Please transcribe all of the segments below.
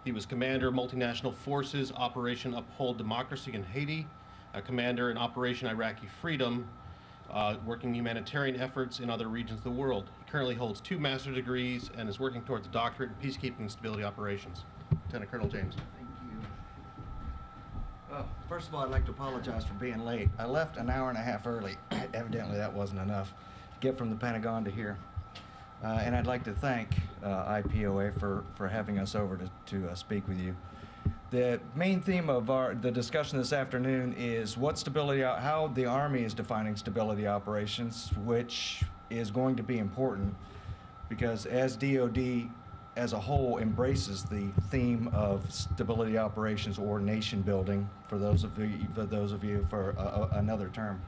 He was Commander, Multinational Forces, Operation Uphold Democracy in Haiti, a Commander in Operation Iraqi Freedom, working humanitarian efforts in other regions of the world. He currently holds 2 master's degrees and is working towards a doctorate in peacekeeping and stability operations. Lieutenant Colonel James. Thank you. First of all, I'd like to apologize for being late. I left an hour and a half early. Evidently, that wasn't enough to get from the Pentagon to here. And I'd like to thank IPOA for having us over to speak with you. The main theme of the discussion this afternoon is how the Army is defining stability operations, which is going to be important because as DoD as a whole embraces the theme of stability operations or nation building, for those of you for another term.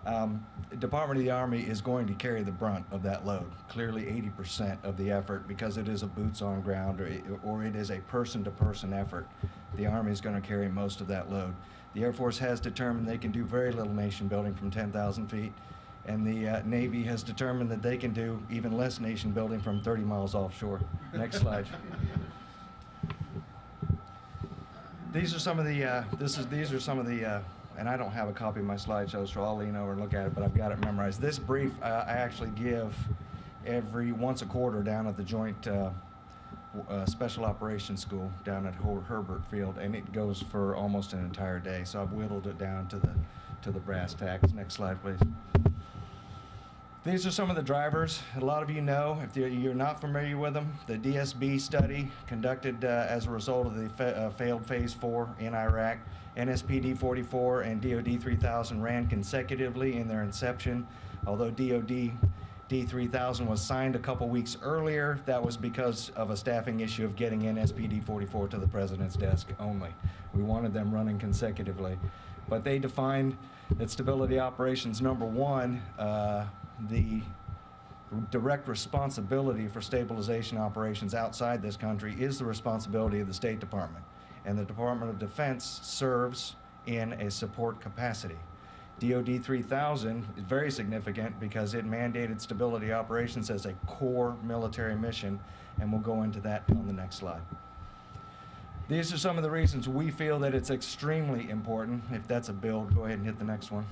The Department of the Army is going to carry the brunt of that load, clearly 80% of the effort, because it is a boots on ground or it is a person-to-person effort. The Army is going to carry most of that load. The Air Force has determined they can do very little nation building from 10,000 feet, and the Navy has determined that they can do even less nation building from 30 miles offshore. Next slide. These are some of the, and I don't have a copy of my slideshow, so I'll lean over and look at it, but I've got it memorized. This brief I actually give once a quarter down at the Joint Special Operations School down at Herbert Field, and it goes for almost an entire day. So I've whittled it down to the brass tacks. Next slide, please. These are some of the drivers. A lot of you know, if you're not familiar with them, the DSB study conducted as a result of the failed Phase 4 in Iraq. NSPD 44 and DOD 3000 ran consecutively in their inception. Although DOD D3000 was signed a couple weeks earlier, that was because of a staffing issue of getting NSPD 44 to the President's desk only. We wanted them running consecutively. But they defined that stability operations, number one, the direct responsibility for stabilization operations outside this country is the responsibility of the State Department. And the Department of Defense serves in a support capacity. DOD 3000 is very significant because it mandated stability operations as a core military mission, and we'll go into that on the next slide. These are some of the reasons we feel that it's extremely important. If that's a build, go ahead and hit the next one.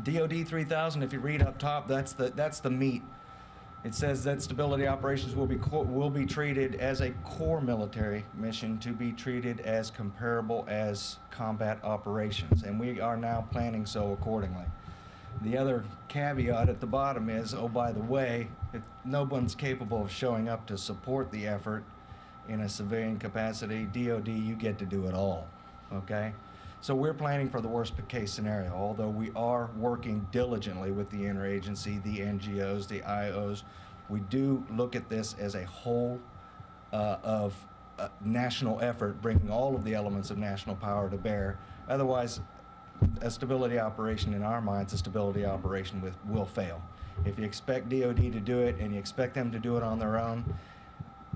DOD 3000, if you read up top, that's the meat. It says that stability operations will be treated as a core military mission to be treated as comparable as combat operations, and we are now planning so accordingly. The other caveat at the bottom is, oh, by the way, if no one's capable of showing up to support the effort in a civilian capacity, DOD, you get to do it all, okay? So we're planning for the worst case scenario, although we are working diligently with the interagency, the NGOs, the IOs. We do look at this as a whole of national effort, bringing all of the elements of national power to bear. Otherwise, a stability operation in our minds, a stability operation will fail. If you expect DOD to do it and you expect them to do it on their own,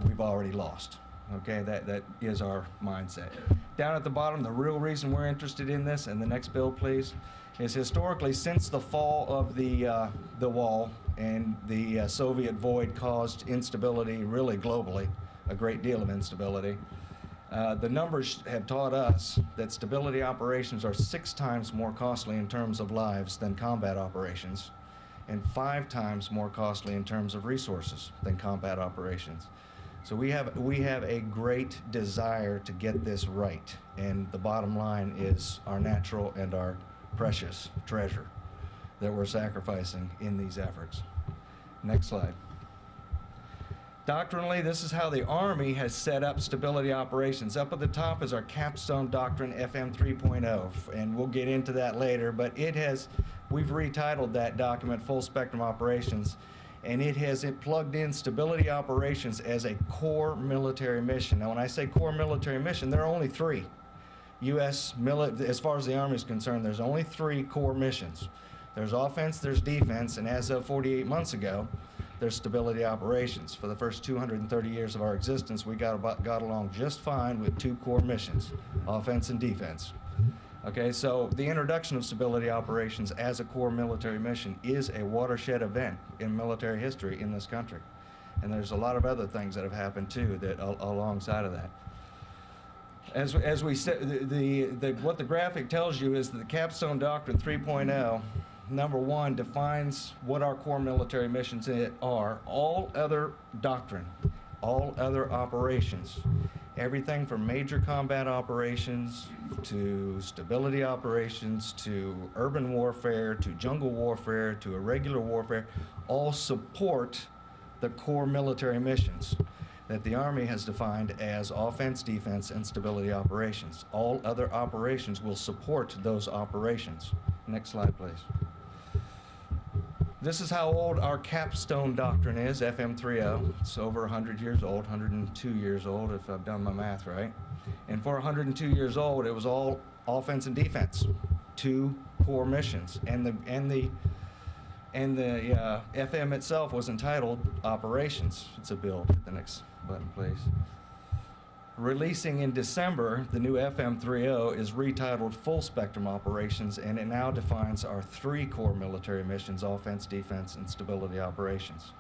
we've already lost. Okay, that is our mindset. Down at the bottom, the real reason we're interested in this, and the next bill, please, is historically, since the fall of the wall and the Soviet void caused instability really globally, a great deal of instability, the numbers have taught us that stability operations are 6 times more costly in terms of lives than combat operations, and 5 times more costly in terms of resources than combat operations. So we have a great desire to get this right, and the bottom line is our natural and our precious treasure that we're sacrificing in these efforts. Next slide. Doctrinally, this is how the Army has set up stability operations. Up at the top is our capstone doctrine, FM 3.0, and we'll get into that later, but we've retitled that document Full Spectrum Operations, and it plugged in stability operations as a core military mission. Now, when I say core military mission, there are only 3. As far as the Army is concerned, there's only 3 core missions. There's offense, there's defense, and as of 48 months ago, there's stability operations. For the first 230 years of our existence, we got along just fine with 2 core missions, offense and defense. Okay, so the introduction of stability operations as a core military mission is a watershed event in military history in this country. And there's a lot of other things that have happened too that alongside of that. As we said, what the graphic tells you is that the Capstone Doctrine 3.0, number one, defines what our core military missions are. All other doctrine, all other operations, everything from major combat operations to stability operations to urban warfare to jungle warfare to irregular warfare, all support the core military missions that the Army has defined as offense, defense, and stability operations. All other operations will support those operations. Next slide, please. This is how old our Capstone Doctrine is, FM30. It's over 100 years old, 102 years old if I've done my math right. And for 102 years old, it was all offense and defense, two core missions. And the FM itself was entitled Operations. It's a build. The next button, please. Releasing in December, the new FM30 is retitled Full Spectrum Operations, and it now defines our three core military missions: offense, defense, and stability operations.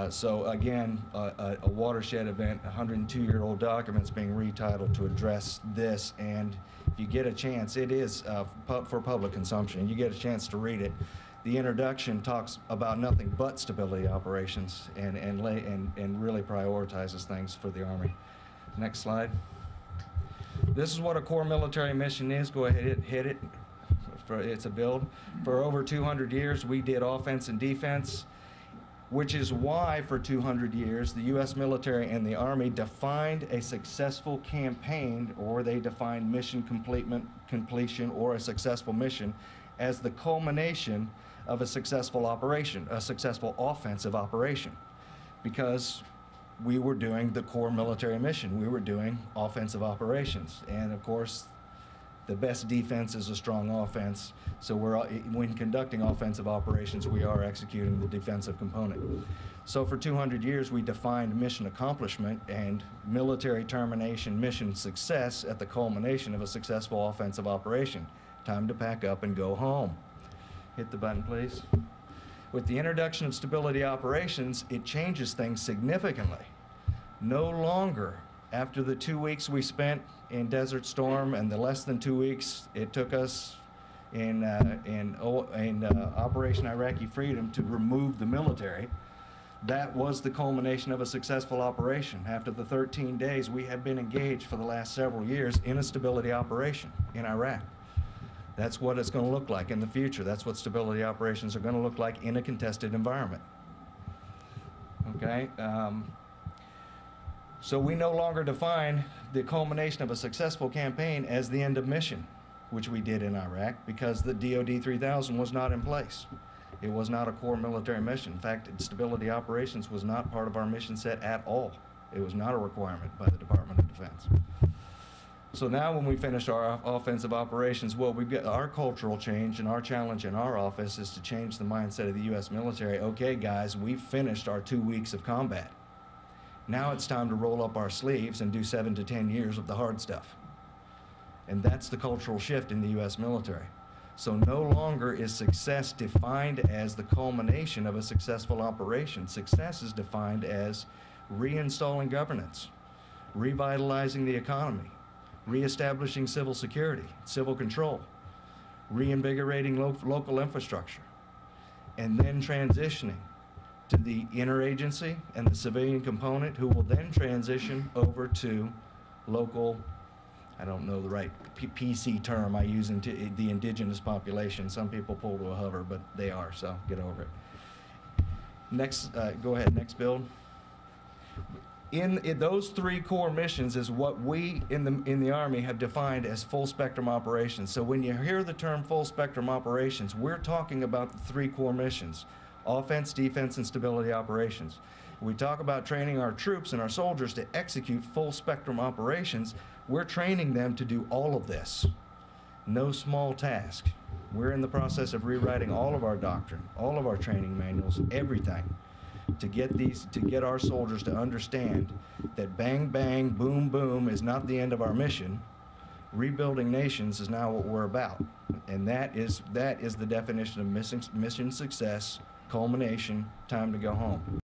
So again, a watershed event, 102-year-old documents being retitled to address this, and if you get a chance, it is for public consumption. You get a chance to read it. The introduction talks about nothing but stability operations and really prioritizes things for the Army. Next slide. This is what a core military mission is. Go ahead and hit it. It's a build. For over 200 years, we did offense and defense, which is why for 200 years, the U.S. military and the Army defined a successful campaign, or they defined mission completion or a successful mission as the culmination of a successful operation, a successful offensive operation, because we were doing the core military mission. We were doing offensive operations. And of course, the best defense is a strong offense. So when conducting offensive operations, we are executing the defensive component. So for 200 years, we defined mission accomplishment and military termination mission success at the culmination of a successful offensive operation. Time to pack up and go home. Hit the button, please. With the introduction of stability operations, it changes things significantly. No longer, after the 2 weeks we spent in Desert Storm and the less than 2 weeks it took us in Operation Iraqi Freedom to remove the military, that was the culmination of a successful operation. After the 13 days, we have been engaged for the last several years in a stability operation in Iraq. That's what it's going to look like in the future. That's what stability operations are going to look like in a contested environment. Okay? So we no longer define the culmination of a successful campaign as the end of mission, which we did in Iraq, because the DoD 3000 was not in place. It was not a core military mission. In fact, stability operations was not part of our mission set at all. It was not a requirement by the Department of Defense. So now when we finish our offensive operations, well, we've got our cultural change, and our challenge in our office is to change the mindset of the U.S. military. Okay, guys, we've finished our 2 weeks of combat. Now it's time to roll up our sleeves and do 7 to 10 years of the hard stuff. And that's the cultural shift in the U.S. military. So no longer is success defined as the culmination of a successful operation. Success is defined as reinstalling governance, revitalizing the economy, reestablishing civil security, civil control, reinvigorating local infrastructure, and then transitioning to the interagency and the civilian component, who will then transition over to local, I don't know the right PC term I use, into the indigenous population. Some people pull to a hover, but they are, so get over it. Next, go ahead, next build. In those three core missions is what we in the Army have defined as full spectrum operations. So when you hear the term full spectrum operations, we're talking about the three core missions: offense, defense, and stability operations. We talk about training our troops and our soldiers to execute full spectrum operations. We're training them to do all of this. No small task. We're in the process of rewriting all of our doctrine, all of our training manuals, everything, to get our soldiers to understand that bang, bang, boom, boom is not the end of our mission. Rebuilding nations is now what we're about. And that is the definition of mission success, culmination, time to go home.